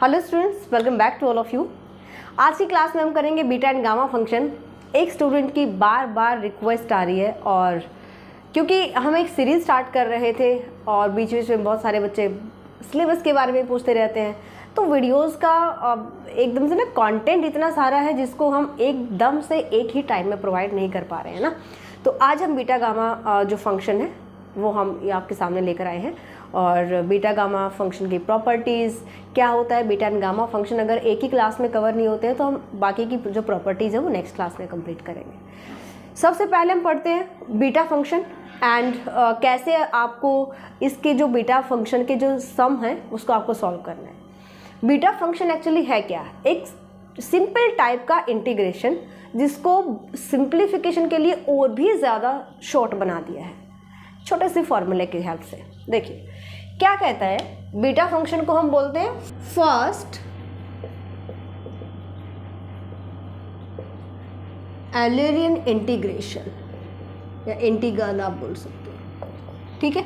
Hello students, welcome back to all of you. आज की class में हम करेंगे बीटा एंड गामा फंक्शन। एक स्टूडेंट की बार बार रिक्वेस्ट आ रही है, और क्योंकि हम एक सीरीज़ स्टार्ट कर रहे थे और बीच बीच में बहुत सारे बच्चे सिलेबस के बारे में पूछते रहते हैं, तो वीडियोस का एकदम से ना कंटेंट इतना सारा है जिसको हम एकदम से एक ही टाइम में प्रोवाइड नहीं कर पा रहे हैं ना। तो आज हम बीटा गामा जो फंक्शन है वो हम ये आपके सामने लेकर आए हैं, और बीटा गामा फंक्शन की प्रॉपर्टीज़ क्या होता है। बीटा एंड गामा फंक्शन अगर एक ही क्लास में कवर नहीं होते हैं तो हम बाकी की जो प्रॉपर्टीज़ है वो नेक्स्ट क्लास में कंप्लीट करेंगे। सबसे पहले हम पढ़ते हैं बीटा फंक्शन एंड कैसे आपको इसके जो बीटा फंक्शन के जो सम है उसको आपको सॉल्व करना है। बीटा फंक्शन एक्चुअली है क्या? एक सिंपल टाइप का इंटीग्रेशन जिसको सिंप्लीफिकेशन के लिए और भी ज़्यादा शॉर्ट बना दिया है छोटे से फॉर्मूले की हेल्प से। देखिए क्या कहता है, बीटा फंक्शन को हम बोलते हैं फर्स्ट एलरियन इंटीग्रेशन या इंटीग्रल आप बोल सकते हो, ठीक है।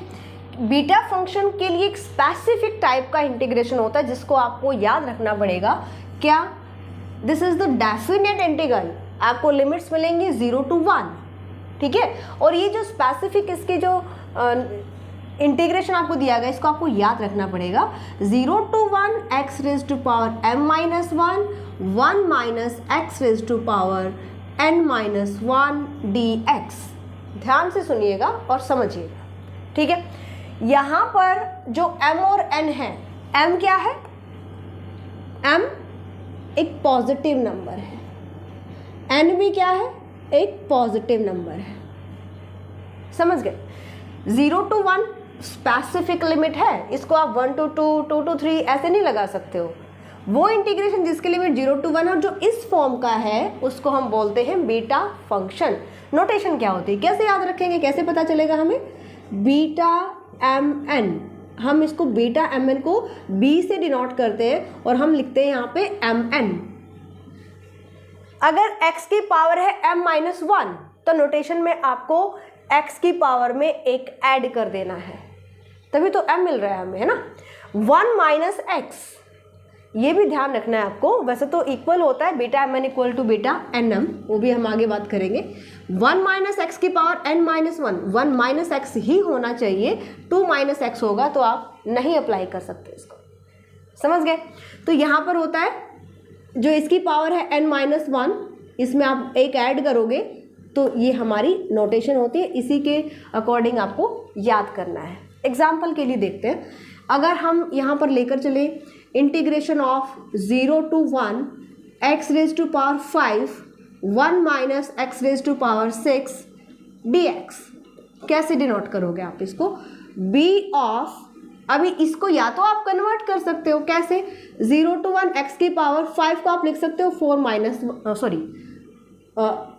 बीटा फंक्शन के लिए एक स्पेसिफिक टाइप का इंटीग्रेशन होता है जिसको आपको याद रखना पड़ेगा। क्या? This is the definite integral. आपको लिमिट्स मिलेंगी 0 to 1, ठीक है। और ये जो स्पेसिफिक इसके जो इंटीग्रेशन आपको दिया गया इसको आपको याद रखना पड़ेगा। 0 to 1 x raised to power m-1 1 minus x raised to power n-1 dx। ध्यान से सुनिएगा और समझिएगा, ठीक है। यहाँ पर जो m और n है, m क्या है? m एक पॉजिटिव नंबर है, n भी क्या है? एक पॉजिटिव नंबर है। समझ गए? 0 to 1 स्पेसिफिक लिमिट है, इसको आप 1 to 2 2 to 3 ऐसे नहीं लगा सकते हो। वो इंटीग्रेशन जिसकी लिमिट 0 to 1 और जो इस फॉर्म का है उसको हम बोलते हैं बीटा फंक्शन। नोटेशन क्या होती है, कैसे याद रखेंगे, कैसे पता चलेगा हमें? बीटा एम एन, हम इसको बीटा एम एन को बी से डिनोट करते हैं और हम लिखते हैं यहाँ पे एम एन। अगर x की पावर है m-1 तो नोटेशन में आपको x की पावर में एक ऐड कर देना है, तभी तो m मिल रहा है हमें, है ना। 1 minus x, ये भी ध्यान रखना है आपको। वैसे तो इक्वल होता है beta M N equal to beta N M, वो भी हम आगे बात करेंगे। 1 minus x की पावर n-1, 1 minus x ही होना चाहिए। 2 minus x होगा तो आप नहीं अप्लाई कर सकते इसको, समझ गए। तो यहाँ पर होता है जो इसकी पावर है n-1, इसमें आप एक ऐड करोगे तो ये हमारी नोटेशन होती है। इसी के अकॉर्डिंग आपको याद करना है। एग्जाम्पल के लिए देखते हैं, अगर हम यहाँ पर लेकर चले integration of 0 to 1 x raised to power 5 1 minus x raised to power 6 dx, कैसे डिनोट करोगे आप इसको? b ऑफ, अभी इसको या तो आप कन्वर्ट कर सकते हो, कैसे? 0 to 1 x की पावर 5 को आप लिख सकते हो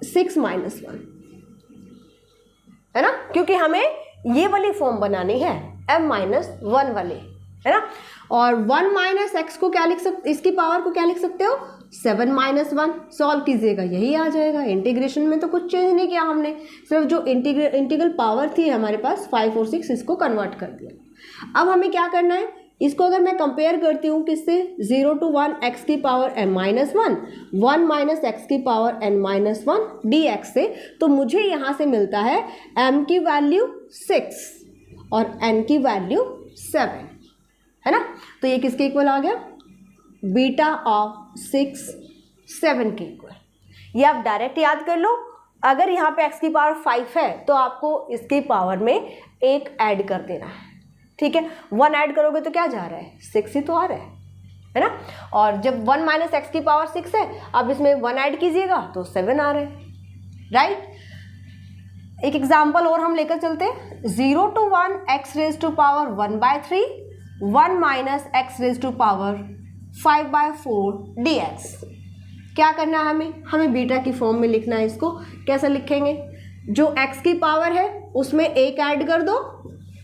6 minus 1, है ना, क्योंकि हमें ये वाली फॉर्म बनानी है m-1 वाली, है ना। और 1 minus x को क्या लिख सकते, इसकी पावर को क्या लिख सकते हो? 7 minus 1। सॉल्व कीजिएगा, यही आ जाएगा। इंटीग्रेशन में तो कुछ चेंज नहीं किया हमने, सिर्फ जो इंटीग्रल पावर थी हमारे पास 5 और 6 इसको कन्वर्ट कर दिया। अब हमें क्या करना है, इसको अगर मैं कंपेयर करती हूँ किससे? 0 to 1 x की पावर m-1 1 minus x की पावर n-1 dx से, तो मुझे यहाँ से मिलता है m की वैल्यू 6 और n की वैल्यू 7, है ना। तो ये किसके इक्वल आ गया? बीटा ऑफ 6 7 के इक्वल। ये आप डायरेक्ट याद कर लो। अगर यहाँ पे x की पावर 5 है तो आपको इसकी पावर में एक ऐड कर देना है, ठीक है। 1 ऐड करोगे तो क्या जा रहा है? 6 ही तो आ रहा है ना। और जब 1 minus x की पावर 6 है, अब इसमें 1 ऐड कीजिएगा तो 7 आ रहा है, राइट। एक एग्जांपल और हम लेकर चलते हैं। 0 to 1 x raised to power 1/3 1 minus x raised to power 5/4 dx। क्या करना है हमें बीटा की फॉर्म में लिखना है। इसको कैसे लिखेंगे? जो x की पावर है उसमें एक ऐड कर दो,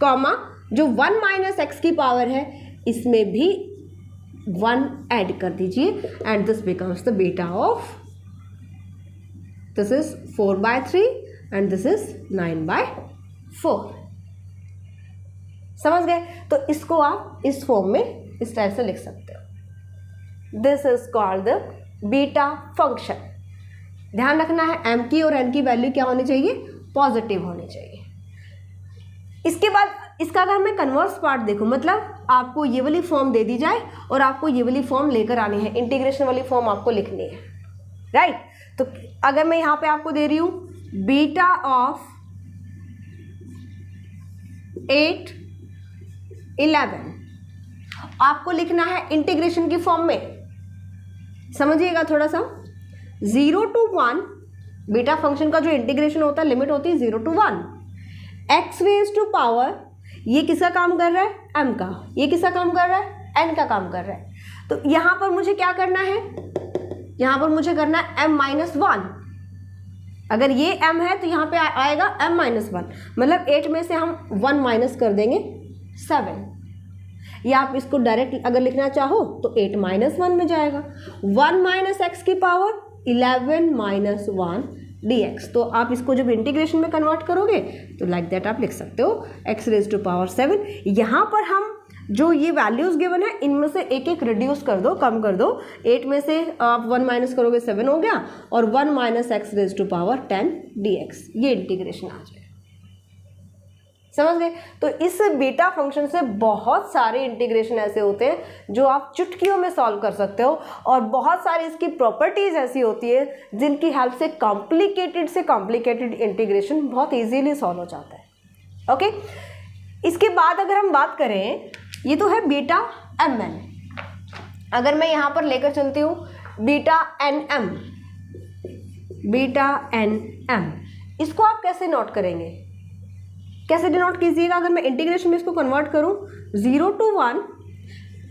कॉमा जो 1 minus x की पावर है इसमें भी 1 ऐड कर दीजिए, and this becomes the beta of, this is 4/3 and this is 9/4। समझ गए? तो इसको आप इस फॉर्म में इस टाइप से लिख सकते हो। This is called the beta function. ध्यान रखना है m की और n की वैल्यू क्या होनी चाहिए, पॉजिटिव होनी चाहिए। इसके बाद इसका अगर मैं कन्वर्स पार्ट देखूं, मतलब आपको ये वाली फॉर्म दे दी जाए और आपको ये वाली फॉर्म लेकर आनी है, इंटीग्रेशन वाली फॉर्म आपको लिखनी है, राइट। तो अगर मैं यहाँ पे आपको दे रही हूँ बीटा ऑफ 8 11, आपको लिखना है इंटीग्रेशन की फॉर्म में। समझिएगा थोड़ा सा, 0 to 1 बीटा फंक्शन का जो इंटीग्रेशन होता है लिमिट होती है 0 to 1। X raise to power, ये किसका काम कर रहा है, m का, ये किसका काम कर रहा है, n का काम कर रहा है। तो यहाँ पर मुझे क्या करना है, यहाँ पर मुझे करना है m-1। अगर ये m है तो यहाँ पे आएगा m-1, मतलब 8 में से हम 1 माइनस कर देंगे 7, या आप इसको डायरेक्ट अगर लिखना चाहो तो 8-1 में जाएगा। 1 माइनस एक्स की पावर 11 माइनस 1 dx। तो आप इसको जब इंटीग्रेशन में कन्वर्ट करोगे तो लाइक दैट आप लिख सकते हो x रेज टू पावर 7। यहाँ पर हम जो ये वैल्यूज गिवन है इनमें से एक एक रिड्यूस कर दो, कम कर दो। 8 में से आप 1 माइनस करोगे 7 हो गया, और 1 minus x raise to power 10 dx, ये इंटीग्रेशन आ जाए। समझ गए। तो इस बीटा फंक्शन से बहुत सारे इंटीग्रेशन ऐसे होते हैं जो आप चुटकियों में सॉल्व कर सकते हो, और बहुत सारी इसकी प्रॉपर्टीज ऐसी होती है जिनकी हेल्प से कॉम्प्लिकेटेड इंटीग्रेशन बहुत इजीली सॉल्व हो जाता है। ओके, इसके बाद अगर हम बात करें, ये तो है बीटा mn। अगर मैं यहाँ पर लेकर चलती हूँ बीटा nm, इसको आप कैसे नोट करेंगे, कैसे डिनोट कीजिएगा। अगर मैं इंटीग्रेशन में इसको कन्वर्ट करूं 0 to 1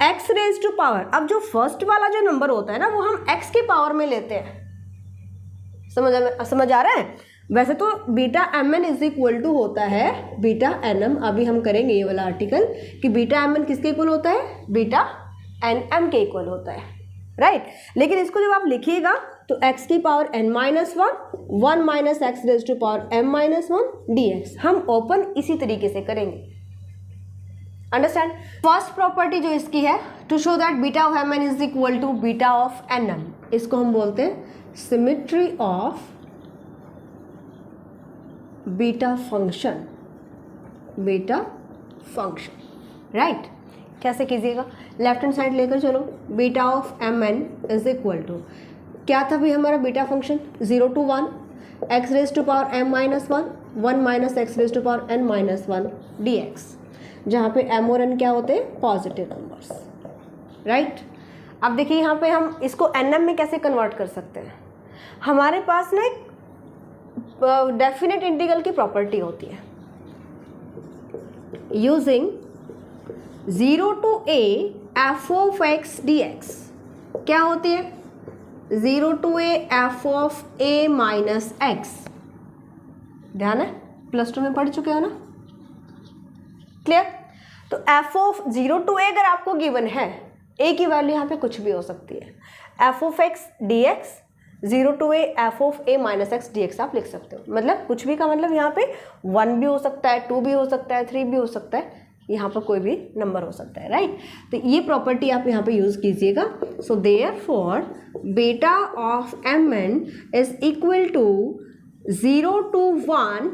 x raise to power, अब जो फर्स्ट वाला जो नंबर होता है ना वो हम x की पावर में लेते हैं। समझ आ रहा है। वैसे तो beta mn is equal to होता है बीटा nm। अभी हम करेंगे ये वाला आर्टिकल कि बीटा mn किसके इक्वल होता है, बीटा nm के इक्वल होता है, राइट। लेकिन इसको जब आप लिखिएगा तो x की power n-1 1 minus x raise to power m-1 dx, हम ओपन इसी तरीके से करेंगे। अंडरस्टैंड। फर्स्ट प्रॉपर्टी जो इसकी है, to show that beta of mn is equal to beta of nm, इसको हम बोलते हैं symmetry of beta function, right. कैसे कीजिएगा, लेफ्ट हैंड साइड लेकर चलो, beta of mn is equal to क्या था भी हमारा beta function 0 to 1 x raise to power m-1 1 minus x raise to power n-1 dx, जहाँ पे m और n क्या होते हैं, पॉजिटिव नंबर्स, राइट। अब देखिए यहाँ पे हम इसको nm में कैसे कन्वर्ट कर सकते हैं। हमारे पास ना एक डेफिनेट इंटीग्रल की प्रॉपर्टी होती है, using 0 to a f of x dx, क्या होती है 0 to a f of a minus x। ध्यान है, +2 में पढ़ चुके हो ना, क्लियर। तो f of 0 to a अगर आपको गिवन है, a की वैल्यू यहाँ पे कुछ भी हो सकती है, f of x dx 0 to a f of a minus x dx आप लिख सकते हो। मतलब कुछ भी का मतलब यहाँ पे 1 भी हो सकता है, 2 भी हो सकता है, 3 भी हो सकता है, यहाँ पर कोई भी नंबर हो सकता है, राइट। तो ये प्रॉपर्टी आप यहाँ पे यूज कीजिएगा। So therefore beta of mn is equal to 0 to 1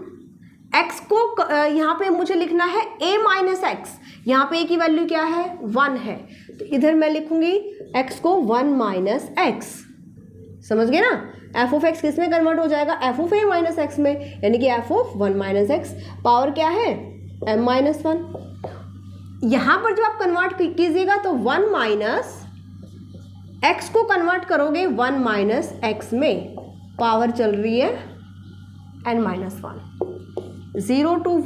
x को यहाँ पे मुझे लिखना है a माइनस एक्स, यहाँ पे a की वैल्यू क्या है 1 है, तो इधर मैं लिखूंगी x को 1 माइनस एक्स। समझ गए ना, f ऑफ x किस में कन्वर्ट हो जाएगा, f of a minus x में, यानी कि f of 1 minus x, power क्या है m-1। यहाँ पर जब आप कन्वर्ट कीजिएगा तो 1 माइनस एक्स को कन्वर्ट करोगे 1 माइनस एक्स में, पावर चल रही है n-1। 0 to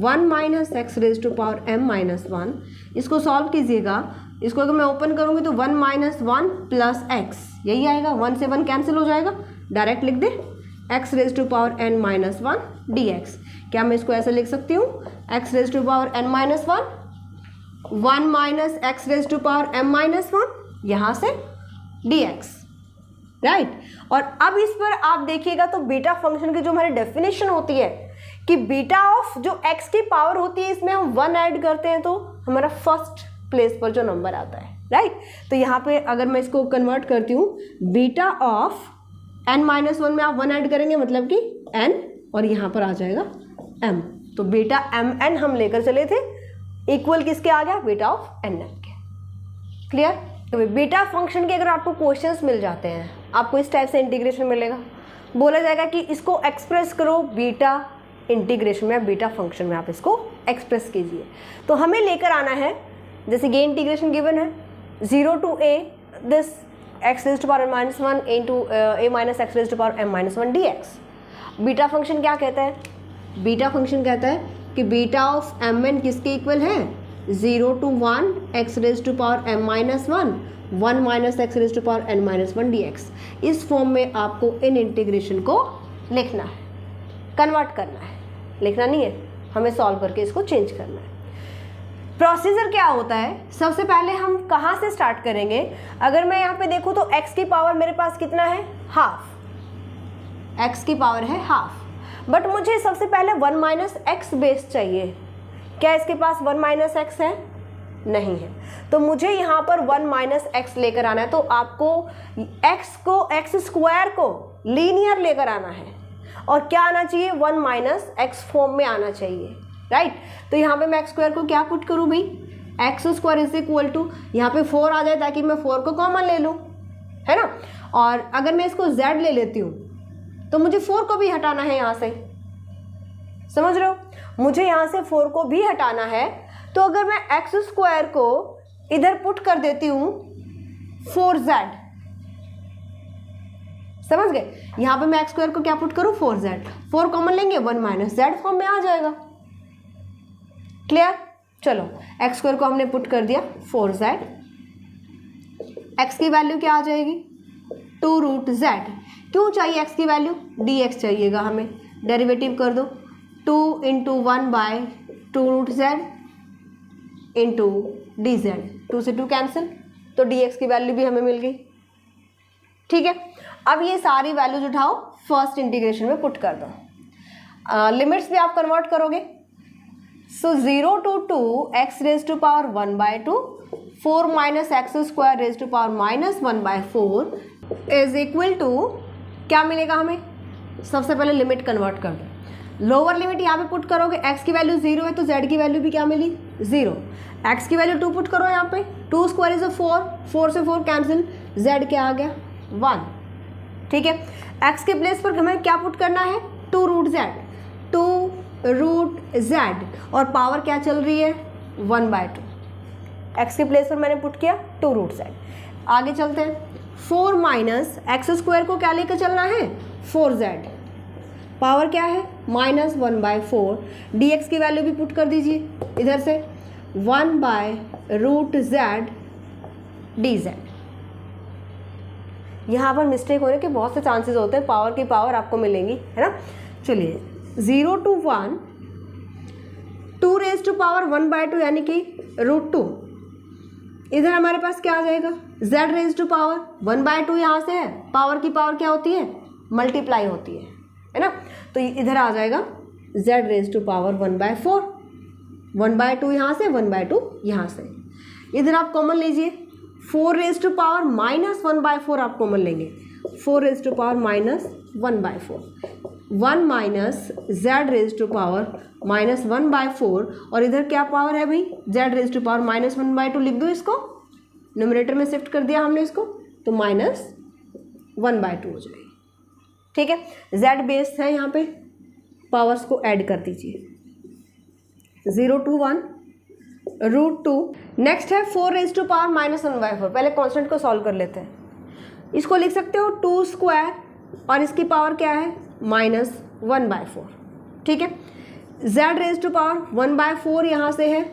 1 minus x raise to power m-1, इसको सॉल्व कीजिएगा। इसको अगर मैं ओपन करूँगी तो 1 माइनस 1 प्लस एक्स, यही आएगा, 1 से 1 कैंसिल हो जाएगा, डायरेक्ट लिख दे x raise to power n-1 dx। क्या मैं इसको ऐसे लिख सकती हूँ, x raise to power n-1 1 minus x raise to power m-1 यहाँ से dx, राइट। और अब इस पर आप देखिएगा तो बीटा फंक्शन की जो हमारी डेफिनेशन होती है कि बीटा ऑफ जो x की पावर होती है इसमें हम 1 ऐड करते हैं तो हमारा फर्स्ट प्लेस पर जो नंबर आता है, राइट। तो यहाँ पे अगर मैं इसको कन्वर्ट करती हूँ, बीटा ऑफ n-1 में आप 1 ऐड करेंगे मतलब कि n, और यहाँ पर आ जाएगा m। तो बीटा mn हम लेकर चले थे, इक्वल किसके आ गया, बीटा ऑफ nn के। क्लियर। तो बीटा फंक्शन के अगर आपको क्वेश्चंस मिल जाते हैं, आपको इस टाइप से इंटीग्रेशन मिलेगा, बोला जाएगा कि इसको एक्सप्रेस करो बीटा इंटीग्रेशन में, बीटा फंक्शन में आप इसको एक्सप्रेस कीजिए। तो हमें लेकर आना है, जैसे ये इंटीग्रेशन गिवन है 0 to a this x raised to power n-1 into a minus x raised to power m-1 dx। Beta function क्या कहता है, बीटा फंक्शन कहता है कि बीटा ऑफ mn किसके इक्वल है, 0 to 1 x raised to power m-1 1 minus x raised to power n-1 dx। इस form में आपको इन इंटीग्रेशन को लिखना है, कन्वर्ट करना है, लिखना नहीं है, हमें सॉल्व करके इसको चेंज करना है। प्रोसीजर क्या होता है, सबसे पहले हम कहाँ से स्टार्ट करेंगे, अगर मैं यहाँ पे देखूँ तो x की पावर मेरे पास कितना है, हाफ, x की पावर है हाफ, बट मुझे सबसे पहले 1 माइनस एक्स बेस चाहिए। क्या इसके पास 1 माइनस एक्स है, नहीं है, तो मुझे यहाँ पर 1 माइनस एक्स लेकर आना है। तो आपको एक्स स्क्वायर को लीनियर लेकर आना है, और क्या आना चाहिए, 1 माइनस एक्स फॉर्म में आना चाहिए, राइट। तो यहाँ पे मैं एक्स स्क्वायर को क्या पुट करूँ भाई, x square is equal to, यहाँ पे 4 आ जाए ताकि मैं 4 को कॉमन ले लूँ, है ना। और अगर मैं इसको z ले लेती हूँ तो मुझे 4 को भी हटाना है यहाँ से, समझ रहे हो, मुझे यहाँ से 4 को भी हटाना है। तो अगर मैं एक्स स्क्वायर को इधर पुट कर देती हूँ 4z, समझ गए, यहाँ पे मैं एक्स स्क्वायर को क्या पुट करूँ, 4z, 4 कॉमन लेंगे 1 माइनस z फॉर्म में आ जाएगा। क्लियर। चलो एक्स स्क्वायर को हमने पुट कर दिया 4z, एक्स की वैल्यू क्या आ जाएगी, 2 रूट z। क्यों चाहिए एक्स की वैल्यू, dx चाहिएगा हमें, डेरिवेटिव कर दो, 2 into 1 by 2 root z into dz, 2 से 2 कैंसिल, तो dx की वैल्यू भी हमें मिल गई। ठीक है, अब ये सारी वैल्यूज उठाओ, फर्स्ट इंटीग्रेशन में पुट कर दो, लिमिट्स भी आप कन्वर्ट करोगे। So 0 to 2 x raise to power 1 by 2 4 minus x square raise to power minus 1 by 4 is equal to, क्या मिलेगा हमें, सबसे पहले लिमिट कन्वर्ट कर दो, लोअर लिमिट यहाँ पे पुट करोगे, x की वैल्यू 0 है तो z की वैल्यू भी क्या मिली 0, x की वैल्यू 2 पुट करो यहाँ पे, 2 स्क्वायर इज 4, 4 से 4 कैंसिल, z क्या आ गया 1। ठीक है, x के प्लेस पर हमें क्या पुट करना है, 2 रूट z, 2 रूट z, और पावर क्या चल रही है 1 बाय 2, x के प्लेस पर मैंने पुट किया 2 रूट z। आगे चलते हैं, 4 माइनस एक्स स्क्वायर को क्या लेकर चलना है 4z, पावर क्या है माइनस 1 बाय 4, dx की वैल्यू भी पुट कर दीजिए इधर से, 1 बाय रूट z dz। यहाँ पर मिस्टेक होने के बहुत से चांसेस होते हैं, पावर की पावर आपको मिलेंगी, है ना। चलिए 0 to 1 2 raise to power 1 by 2 यानी कि रूट 2, इधर हमारे पास क्या आ जाएगा z raise to power 1 by 2, यहाँ से है, पावर की पावर क्या होती है मल्टीप्लाई होती है ना, तो इधर आ जाएगा z raise to power 1 by 4, 1 by 2 यहाँ से, 1 बाय 2 यहाँ से, इधर आप कॉमन लीजिए, 4 raise to power minus 1 by 4 आप कॉमन लेंगे, 4 raise to power minus 1 by 4, 1 minus z raise to power minus 1 by 4, और इधर क्या पावर है भाई z raise to power minus 1 by 2, लिख दो इसको, न्यूमरेटर में शिफ्ट कर दिया हमने इसको, तो माइनस 1 बाय 2 हो जाएगी। ठीक है, z बेस है यहाँ पे, पावर्स को ऐड कर दीजिए, 0 to 1 रूट 2, नेक्स्ट है 4 raise to power minus 1 by 4, पहले कॉन्स्टेंट को सॉल्व कर लेते हैं, इसको लिख सकते हो 2 स्क्वायर और इसकी पावर क्या है माइनस 1 बाय 4। ठीक है, z raise to power 1 by 4 यहाँ से है,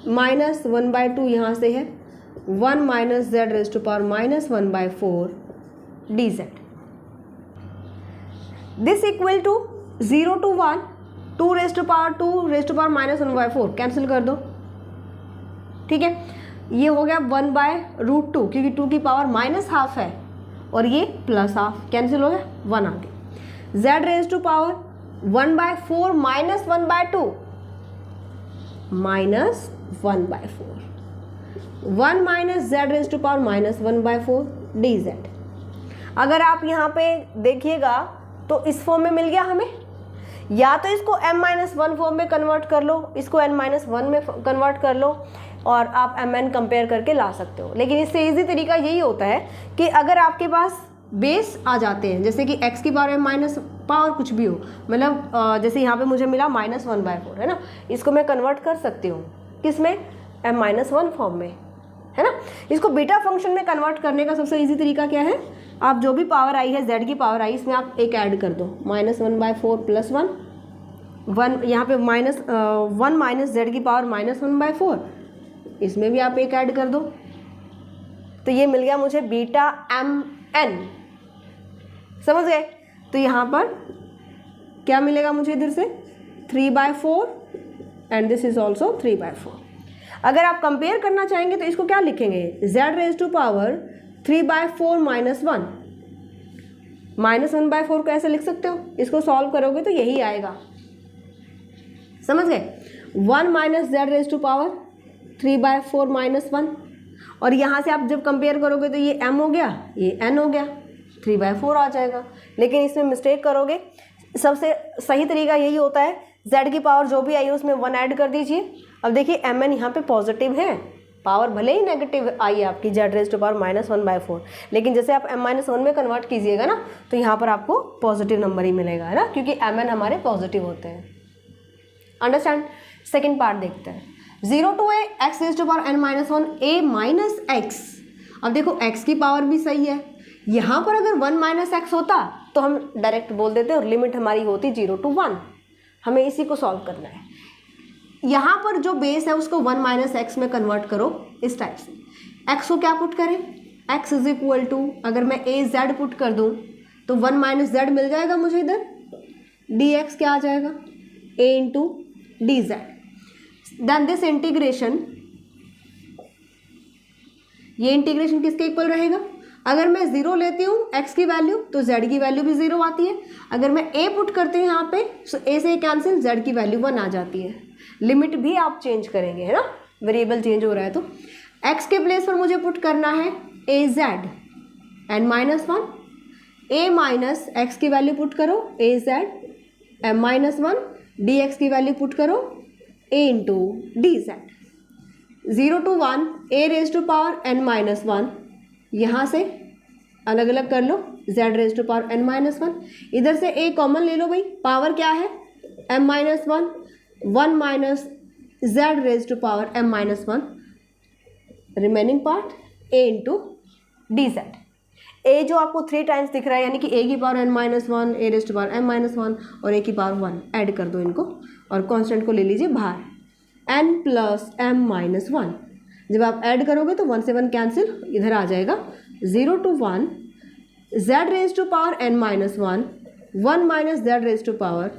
माइनस 1 बाय 2 यहाँ से है, 1 minus z raise to power minus 1 by 4 dz, this equal to 0 to 1 2 raise to power minus 1 by 4 cancel कर दो। ठीक है, ये हो गया 1 बाय रूट 2, क्योंकि 2 की पावर माइनस हाफ है, और ये प्लस हाफ कैंसिल हो गया, 1 आ गया, z raise to power 1 by 4 minus 1 by 2 minus 1 by 4, 1 minus z raise to power -1/4 dz। अगर आप यहाँ पे देखिएगा तो इस फॉर्म में मिल गया हमें, या तो इसको m-1 फॉर्म में कन्वर्ट कर लो, इसको n-1 में कन्वर्ट कर लो, और आप mn कंपेयर करके ला सकते हो। लेकिन इससे इजी तरीका यही होता है कि अगर आपके पास बेस आ जाते हैं, जैसे कि x की पावर m- पावर कुछ भी हो, मतलब जैसे यहाँ पे मुझे मिला -1/4 है ना, इसको मैं कन्वर्ट कर सकती हूँ किस में, m-1 फॉर्म में, है ना। इसको बीटा फंक्शन में कन्वर्ट करने का सबसे इजी तरीका क्या है, आप जो भी पावर आई है, z की पावर आई, इसमें आप एक ऐड कर दो, -1/4 + 1 यहाँ पे -1 माइनस जेड की पावर -1/4, इसमें भी आप एक ऐड कर दो, तो ये मिल गया मुझे बीटा mn। समझ गए। तो यहाँ पर क्या मिलेगा मुझे इधर से 3/4 एंड दिस इज ऑल्सो 3/4। अगर आप कंपेयर करना चाहेंगे तो इसको क्या लिखेंगे, z रेज टू पावर 3/4 - 1, -1/4 को ऐसे लिख सकते हो, इसको सॉल्व करोगे तो यही आएगा। समझ गए। 1 minus z raise to power 3/4 - 1, और यहाँ से आप जब कंपेयर करोगे तो ये m हो गया, ये n हो गया, 3/4 आ जाएगा। लेकिन इसमें मिस्टेक करोगे, सबसे सही तरीका यही होता है, z की पावर जो भी आई है उसमें 1 ऐड कर दीजिए। अब देखिए mn यहाँ पे पॉजिटिव है, पावर भले ही नेगेटिव आई है आपकी z रेज टू पावर -1/4, लेकिन जैसे आप m-1 में कन्वर्ट कीजिएगा ना तो यहाँ पर आपको पॉजिटिव नंबर ही मिलेगा, है ना, क्योंकि mn हमारे पॉजिटिव होते हैं। अंडरस्टैंड। सेकेंड पार्ट देखते हैं, 0 to a x raise to power n-1 a minus x। अब देखो x की पावर भी सही है, यहाँ पर अगर 1 - x होता तो हम डायरेक्ट बोल देते और लिमिट हमारी होती 0 to 1। हमें इसी को सॉल्व करना है। यहाँ पर जो बेस है उसको 1 - x में कन्वर्ट करो इस टाइप से। x को क्या पुट करें, x इज इक्वल टू, अगर मैं a z पुट कर दूँ तो 1 - z मिल जाएगा मुझे इधर, dx क्या आ जाएगा, a into dz। Then this integration, ये इंटीग्रेशन किसके इक्वल रहेगा, अगर मैं 0 लेती हूँ x की वैल्यू तो z की वैल्यू भी 0 आती है। अगर मैं a पुट करती हूँ यहाँ पे तो a से कैंसिल, z की वैल्यू 1 आ जाती है। लिमिट भी आप चेंज करेंगे, है ना, वेरिएबल चेंज हो रहा है तो x के प्लेस पर मुझे पुट करना है az n-1, a minus x की वैल्यू पुट करो az m-1, dx की वैल्यू पुट करो a into dz। 0 to 1 a raise to power n-1, यहाँ से अलग अलग कर लो, z raise to power n-1, इधर से a कॉमन ले लो भाई, पावर क्या है m-1, 1 minus z raise to power m-1, remaining part a into dz। a जो आपको 3 टाइम्स दिख रहा है, यानी कि a की power n-1, a raise to power m-1 और a की पावर 1 ऐड कर दो इनको, और कांस्टेंट को ले लीजिए बाहर, n प्लस m-1। जब आप ऐड करोगे तो 1 से 1 कैंसिल, इधर आ जाएगा 0 to 1 z raise to power n-1, 1 minus z raise to power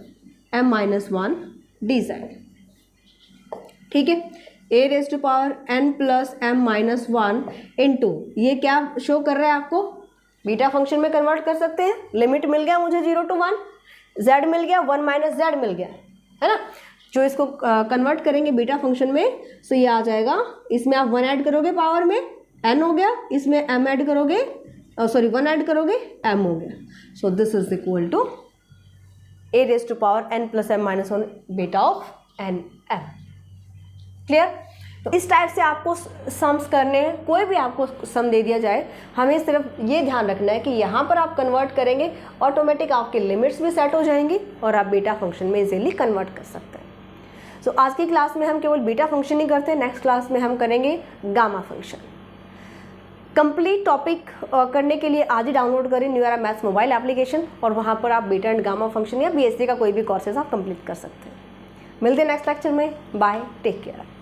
m-1 dz। ठीक है, a raise to power n plus m-1 into, ये क्या शो कर रहा है आपको, बीटा फंक्शन में कन्वर्ट कर सकते हैं। लिमिट मिल गया मुझे 0 to 1, z मिल गया, 1 माइनस z मिल गया, है ना। जो इसको कन्वर्ट करेंगे बीटा फंक्शन में, सो ये आ जाएगा, इसमें आप 1 ऐड करोगे पावर में n हो गया, इसमें m ऐड करोगे, सॉरी 1 ऐड करोगे m हो गया। So this is equal to a raise to power n plus m-1 beta of n m। Clear. तो इस टाइप से आपको सम्स करने हैं, कोई भी आपको सम दे दिया जाए, हमें सिर्फ ये ध्यान रखना है कि यहाँ पर आप कन्वर्ट करेंगे, ऑटोमेटिक आपके लिमिट्स भी सेट हो जाएंगी और आप बीटा फंक्शन में इजीली कन्वर्ट कर सकते हैं। सो आज की क्लास में हम केवल बीटा फंक्शन ही करते हैं, नेक्स्ट क्लास में हम करेंगे गामा फंक्शन। कंप्लीट टॉपिक करने के लिए आज ही डाउनलोड करें new era maths mobile application, और वहाँ पर आप बीटा एंड गामा फंक्शन या बीएससी का कोई भी कोर्सेज आप कंप्लीट कर सकते हैं। मिलते हैं नेक्स्ट लेक्चर में, बाय, टेक केयर।